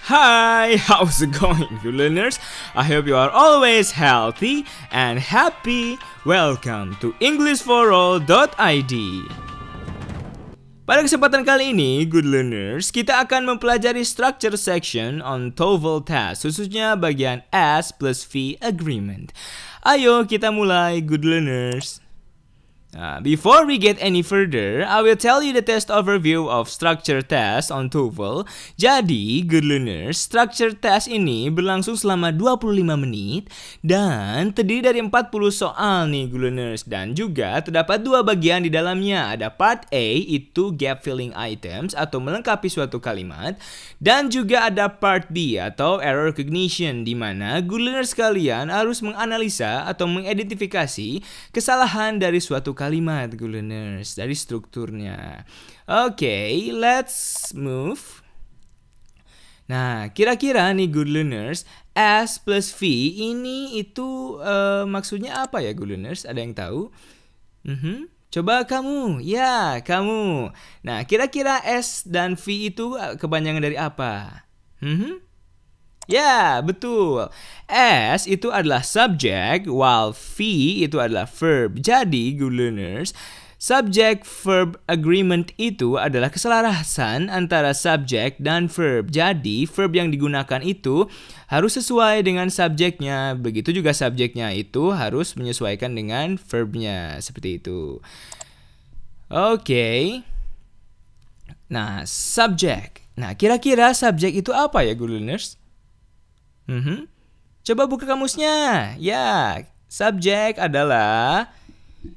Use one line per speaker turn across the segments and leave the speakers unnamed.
Hi, how's it going, good learners? I hope you are always healthy and happy. Welcome to EnglishForAll.id. Pada kesempatan kali ini, good learners, kita akan mempelajari structure section on TOEFL test, khususnya bagian S plus V agreement. Ayo kita mulai, good learners. Before we get any further, I will tell you the test overview of structure test on TOEFL. Jadi, good learners, structure test ini berlangsung selama 25 menit dan terdiri dari 40 soal nih, good learners. Dan juga terdapat dua bagian di dalamnya. Ada part A, itu gap filling items atau melengkapi suatu kalimat. Dan juga ada part B atau error recognition, di mana good learners kalian harus menganalisa atau mengidentifikasi kesalahan dari suatu kalimat, good learners, dari strukturnya. Oke, let's move. Nah, kira-kira nih good learners, S plus V ini itu maksudnya apa ya, good learners? Ada yang tahu? Coba kamu, ya kamu. Nah, kira-kira S dan V itu kepanjangan dari apa? Ya, betul. S itu adalah subject, while V itu adalah verb. Jadi, good learners, subject-verb agreement itu adalah keselarasan antara subject dan verb. Jadi, verb yang digunakan itu harus sesuai dengan subjeknya. Begitu juga subjeknya itu harus menyesuaikan dengan verbnya. Seperti itu. Oke. Nah, subject. Nah, kira-kira subject itu apa ya, good learners? Coba buka kamusnya. Ya, subject adalah,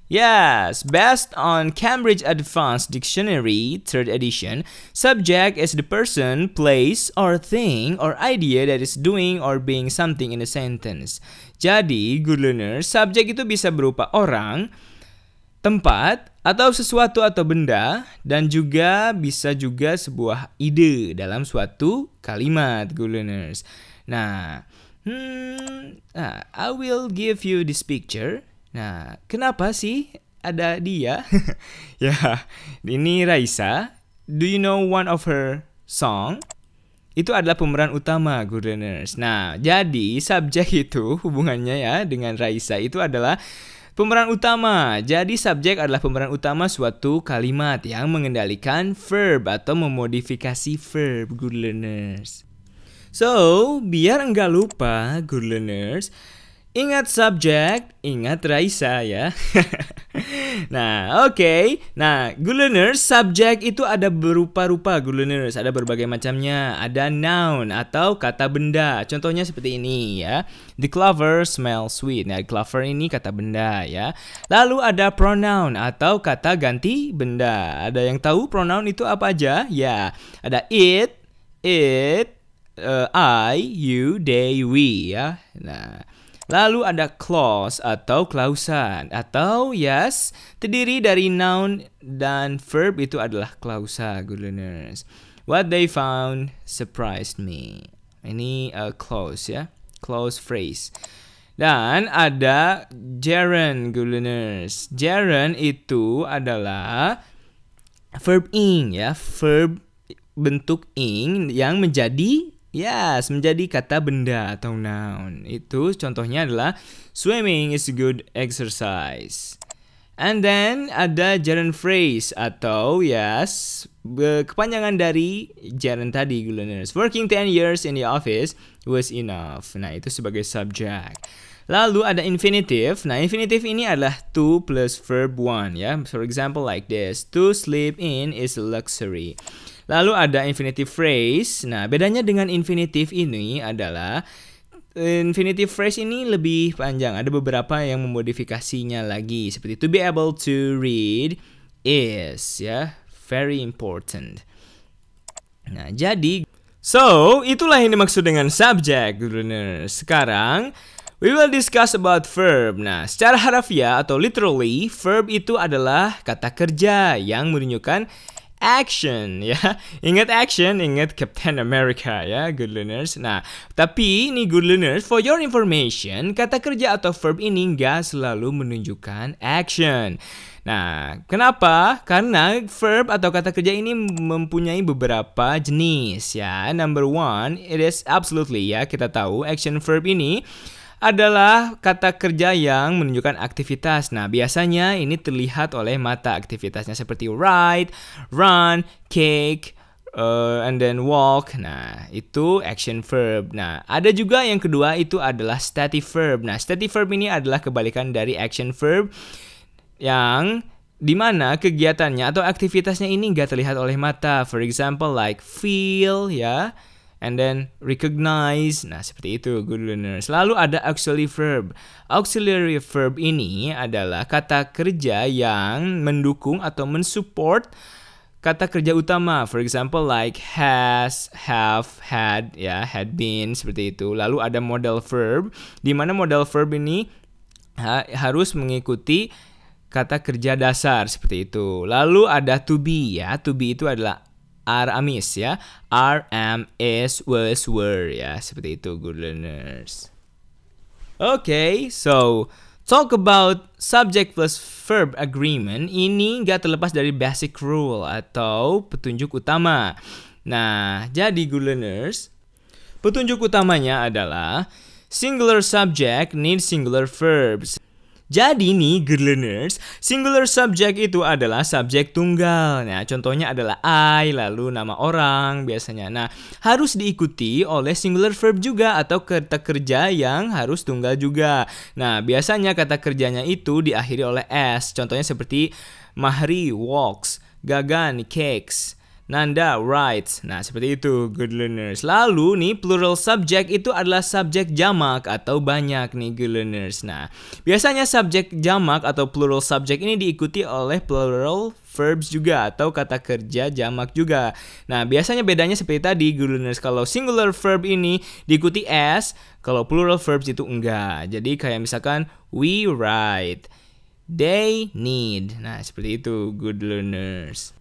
yes, based on Cambridge Advanced Dictionary 3rd edition, subject is the person, place, or thing, or idea that is doing or being something in a sentence. Jadi, good learners, subject itu bisa berupa orang, tempat, atau sesuatu atau benda, dan juga bisa juga sebuah ide dalam suatu kalimat, good learners. Nah, I will give you this picture. Nah, kenapa sih ada dia? Ya, ini Raisa. Do you know one of her song? Itu adalah pemeran utama, good learners. Nah, jadi subjek itu hubungannya ya dengan Raisa itu adalah pemeran utama. Jadi subjek adalah pemeran utama suatu kalimat yang mengendalikan verb atau memodifikasi verb, good learners. So, biar enggak lupa, good learners, ingat subjek, ingat Raisa ya. Nah, oke. Nah, good learners, subjek itu ada berupa-rupa, good learners. Ada berbagai macamnya. Ada noun atau kata benda. Contohnya seperti ini ya. The clover smells sweet. Nah, clover ini kata benda ya. Lalu ada pronoun atau kata ganti benda. Ada yang tahu pronoun itu apa aja? Ya, ada it, I, you, they, we ya. Nah, lalu ada clause atau klausa atau yes, terdiri dari noun dan verb itu adalah klausa, good learners. What they found surprised me. Ini clause ya, clause phrase. Dan ada gerund, good learners. Gerund itu adalah verb ing ya, verb bentuk ing yang menjadi menjadi kata benda atau noun. Itu contohnya adalah swimming is a good exercise. And then ada gerund phrase atau kepanjangan dari gerund tadi, good learners. Working 10 years in the office was enough. Nah, itu sebagai subject. Lalu ada infinitive. Nah, infinitive ini adalah to plus verb one ya. For example like this. To sleep in is a luxury. Lalu ada infinitive phrase. Nah, bedanya dengan infinitive ini adalah infinitive phrase ini lebih panjang. Ada beberapa yang memodifikasinya lagi. Seperti to be able to read is ya, very important. Nah, jadi itulah yang dimaksud dengan subject, good learners. Sekarang we will discuss about verb. Nah, secara harfiah atau literally, verb itu adalah kata kerja yang menunjukkan action ya. Ingat action, ingat Captain America ya, good learners. Nah, tapi nih good learners, for your information, kata kerja atau verb ini nggak selalu menunjukkan action. Nah, kenapa? Karena verb atau kata kerja ini mempunyai beberapa jenis ya. Number one, it is absolutely ya, kita tahu action verb ini adalah kata kerja yang menunjukkan aktivitas. Nah, biasanya ini terlihat oleh mata aktivitasnya seperti write, run, kick, and then walk. Nah, itu action verb. Nah, ada juga yang kedua itu adalah stative verb. Nah, stative verb ini adalah kebalikan dari action verb yang dimana kegiatannya atau aktivitasnya ini nggak terlihat oleh mata. For example, like feel ya. And then recognize. Nah, seperti itu good learners. Lalu ada auxiliary verb. Auxiliary verb ini adalah kata kerja yang mendukung atau mensupport kata kerja utama. For example like has, have, had, ya, had been, seperti itu. Lalu ada modal verb, di mana modal verb ini harus mengikuti kata kerja dasar, seperti itu. Lalu ada to be ya. To be itu adalah amis ya, is, was, were ya, seperti itu good learners. Okay, so talk about subject plus verb agreement. Ini nggak terlepas dari basic rule atau petunjuk utama. Nah, jadi good learners, petunjuk utamanya adalah singular subject needs singular verbs. Jadi nih, good learners, singular subject itu adalah subjek tunggal. Nah, contohnya adalah I, lalu nama orang biasanya. Nah, harus diikuti oleh singular verb juga atau kata kerja yang harus tunggal juga. Nah, biasanya kata kerjanya itu diakhiri oleh S. Contohnya seperti Mahri walks, Gagan cakes, Nanda writes. Nah, seperti itu good learners. Lalu nih plural subject itu adalah subjek jamak atau banyak nih good learners. Nah, biasanya subjek jamak atau plural subject ini diikuti oleh plural verbs juga atau kata kerja jamak juga. Nah, biasanya bedanya seperti tadi good learners. Kalau singular verb ini diikuti S, kalau plural verbs itu enggak. Jadi kayak misalkan we write, they need. Nah, seperti itu good learners.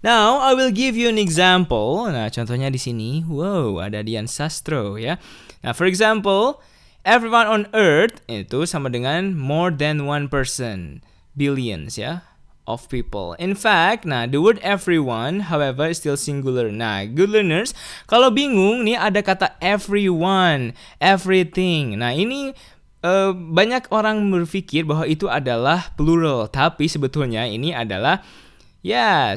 Now, I will give you an example. Nah, contohnya di sini. Wow, ada Dian Sastro ya. Nah, for example, everyone on earth itu sama dengan more than one person. Billions ya, of people. In fact, nah, the word everyone, however, is still singular. Nah, good learners, kalau bingung nih ada kata everyone, everything. Nah, ini banyak orang berpikir bahwa itu adalah plural. Tapi sebetulnya ini adalah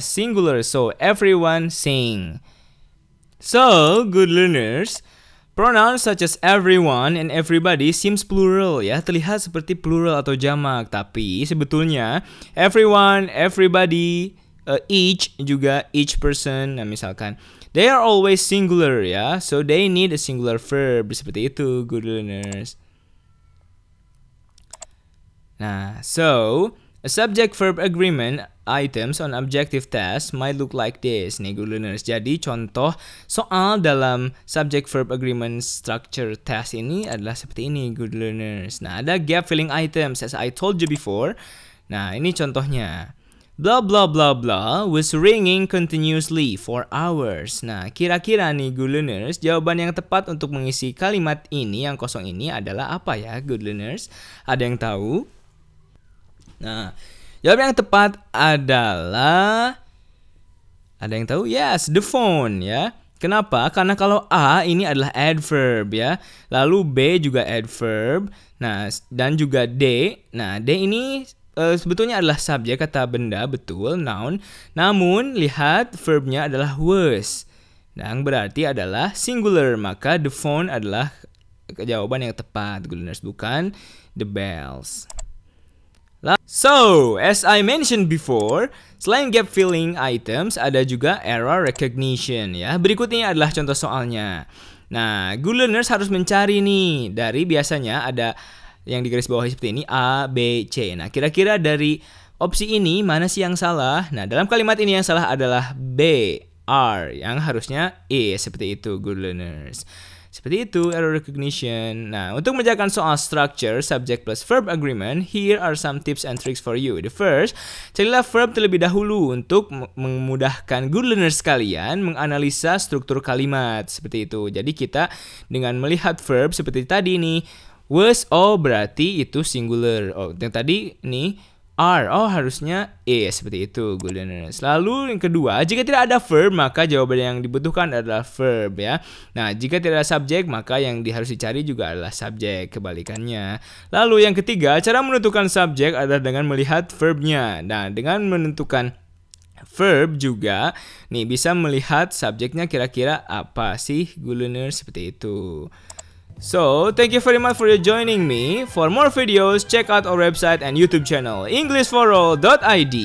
singular. So, everyone sing. So, good learners, pronouns such as everyone and everybody seems plural ya, terlihat seperti plural atau jamak. Tapi sebetulnya everyone, everybody, each juga each person. Nah, misalkan they are always singular ya, so they need a singular verb. Seperti itu good learners. Nah, so a subject-verb agreement items on objective test might look like this nih good learners. Jadi contoh soal dalam subject-verb agreement structure test ini adalah seperti ini good learners. Nah, ada gap filling items as I told you before. Nah, ini contohnya. Blah blah blah blah was ringing continuously for hours. Nah, kira-kira nih good learners, jawaban yang tepat untuk mengisi kalimat ini yang kosong ini adalah apa ya good learners? Ada yang tahu? Nah, jawaban yang tepat adalah, ada yang tahu? Yes, the phone ya. Kenapa? Karena kalau A ini adalah adverb ya. Lalu B juga adverb. Nah, dan juga D. Nah, D ini sebetulnya adalah subjek kata benda, betul, noun. Namun, lihat verbnya adalah was. Yang berarti adalah singular. Maka the phone adalah jawaban yang tepat, good learners, bukan the bells. So, as I mentioned before, selain gap filling items, ada juga error recognition ya. Berikutnya adalah contoh soalnya. Nah, good learners harus mencari nih dari biasanya ada yang digarisbawahi seperti ini A, B, C. Nah, kira-kira dari opsi ini mana sih yang salah? Nah, dalam kalimat ini yang salah adalah B, R, yang harusnya E, seperti itu good learners. Seperti itu error recognition. Nah, untuk mengerjakan soal structure subject plus verb agreement, here are some tips and tricks for you. The first, carilah verb terlebih dahulu untuk memudahkan good learners kalian menganalisa struktur kalimat. Seperti itu. Jadi kita dengan melihat verb seperti tadi nih, was, oh berarti itu singular. Oh, yang tadi nih are, oh harusnya seperti itu, good learners. Lalu yang kedua, jika tidak ada verb maka jawaban yang dibutuhkan adalah verb ya. Nah, jika tidak ada subjek maka yang harus dicari juga adalah subjek, kebalikannya. Lalu yang ketiga, cara menentukan subjek adalah dengan melihat verbnya. Nah, dengan menentukan verb juga nih bisa melihat subjeknya kira-kira apa sih, good learners, seperti itu. So, thank you very much for joining me. For more videos, check out our website and YouTube channel, EnglishForAll.id.